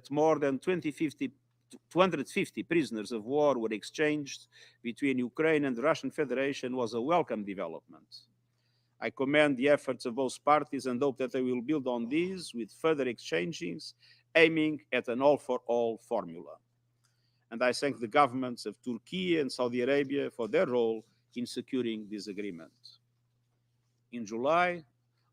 more than 250 prisoners of war were exchanged between Ukraine and the Russian Federation was a welcome development. I commend the efforts of both parties and hope that they will build on these with further exchanges aiming at an all-for-all formula. And I thank the governments of Turkey and Saudi Arabia for their role in securing this agreement. In July,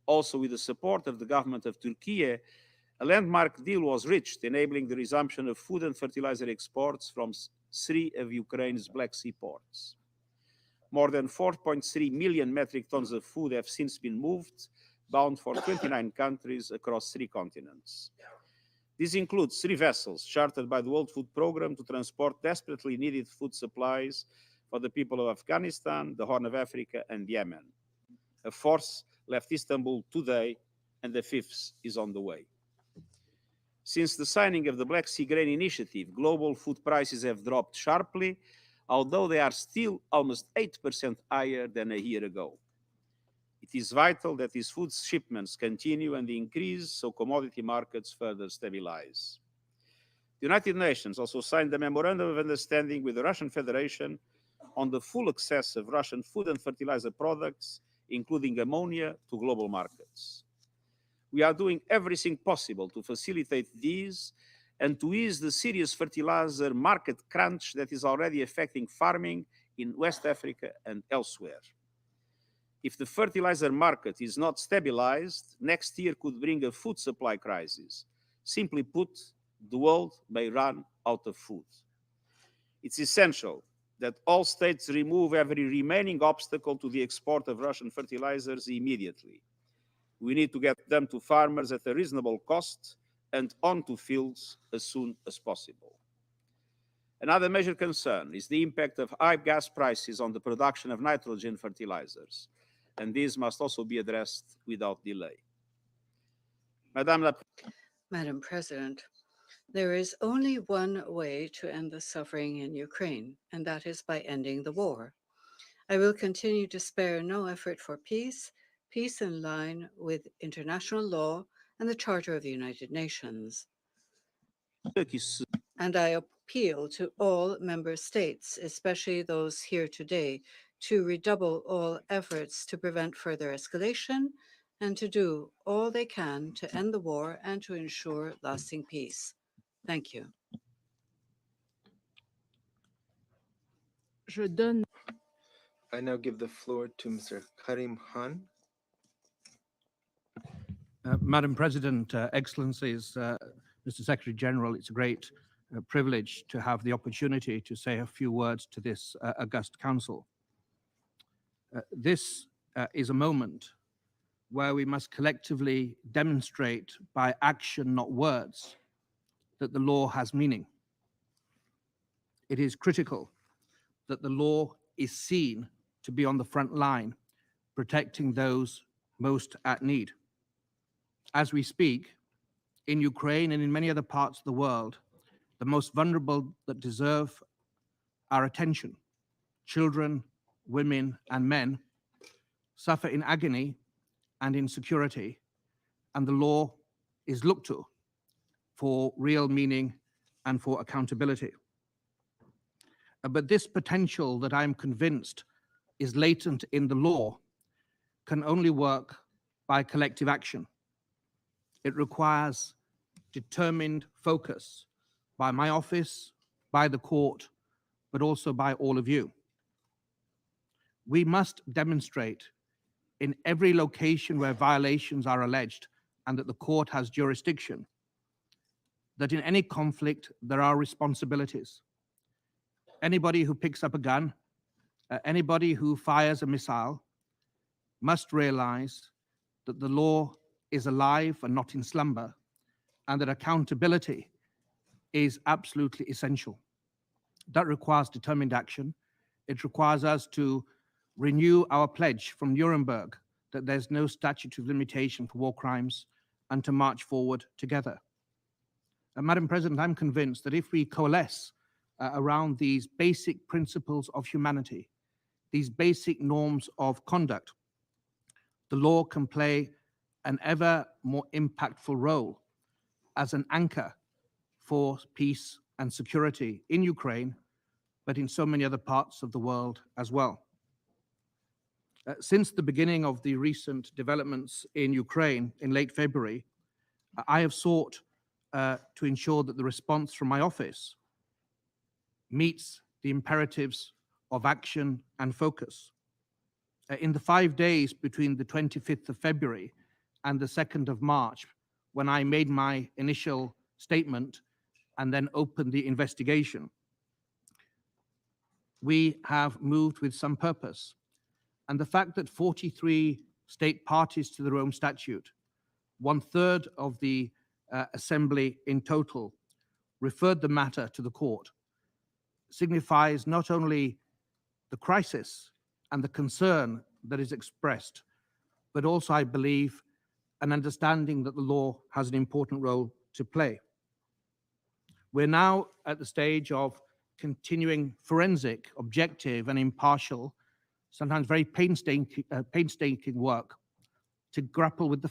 also with the support of the government of Turkey, a landmark deal was reached, enabling the resumption of food and fertilizer exports from 3 of Ukraine's Black Sea ports. More than 4.3 million metric tons of food have since been moved, bound for 29 countries across 3 continents. This includes 3 vessels chartered by the World Food Programme to transport desperately needed food supplies for the people of Afghanistan, the Horn of Africa, and Yemen. A 4th left Istanbul today, and the 5th is on the way. Since the signing of the Black Sea Grain Initiative, global food prices have dropped sharply, although they are still almost 8% higher than a year ago. It is vital that these food shipments continue and increase so commodity markets further stabilize. The United Nations also signed a memorandum of understanding with the Russian Federation on the full access of Russian food and fertilizer products, including ammonia, to global markets. We are doing everything possible to facilitate these and to ease the serious fertilizer market crunch that is already affecting farming in West Africa and elsewhere. If the fertilizer market is not stabilized, next year could bring a food supply crisis. Simply put, the world may run out of food. It's essential that all states remove every remaining obstacle to the export of Russian fertilizers immediately. We need to get them to farmers at a reasonable cost and onto fields as soon as possible. Another major concern is the impact of high gas prices on the production of nitrogen fertilizers, and this must also be addressed without delay. Madam President, there is only one way to end the suffering in Ukraine, and that is by ending the war. I will continue to spare no effort for peace in line with international law and the Charter of the United Nations. And I appeal to all member states, especially those here today, to redouble all efforts to prevent further escalation and to do all they can to end the war and to ensure lasting peace. Thank you. I now give the floor to Mr. Karim Khan. Madam President, Excellencies, Mr. Secretary General, it's a great privilege to have the opportunity to say a few words to this august council. This is a moment where we must collectively demonstrate by action, not words, that the law has meaning. It is critical that the law is seen to be on the front line, protecting those most at need. As we speak, in Ukraine and in many other parts of the world, the most vulnerable that deserve our attention, children, women, and men, suffer in agony and insecurity, and the law is looked to for real meaning and for accountability. But this potential that I'm convinced is latent in the law can only work by collective action. It requires determined focus by my office, by the court, but also by all of you. We must demonstrate in every location where violations are alleged and that the court has jurisdiction, that in any conflict there are responsibilities. Anybody who picks up a gun, anybody who fires a missile must realize that the law is alive and not in slumber, and that accountability is absolutely essential. That requires determined action. It requires us to renew our pledge from Nuremberg that there's no statute of limitation for war crimes and to march forward together. Madam President, I'm convinced that if we coalesce around these basic principles of humanity, these basic norms of conduct, the law can play an ever more impactful role as an anchor for peace and security in Ukraine, but in so many other parts of the world as well. Since the beginning of the recent developments in Ukraine in late February, I have sought to ensure that the response from my office meets the imperatives of action and focus. In the 5 days between the 25th of February and the 2nd of March, when I made my initial statement and then opened the investigation, we have moved with some purpose. And the fact that 43 state parties to the Rome Statute, 1/3 of the Assembly in total, referred the matter to the court, signifies not only the crisis and the concern that is expressed, but also, I believe, an understanding that the law has an important role to play. We're now at the stage of continuing forensic, objective, and impartial, sometimes very painstaking work to grapple with the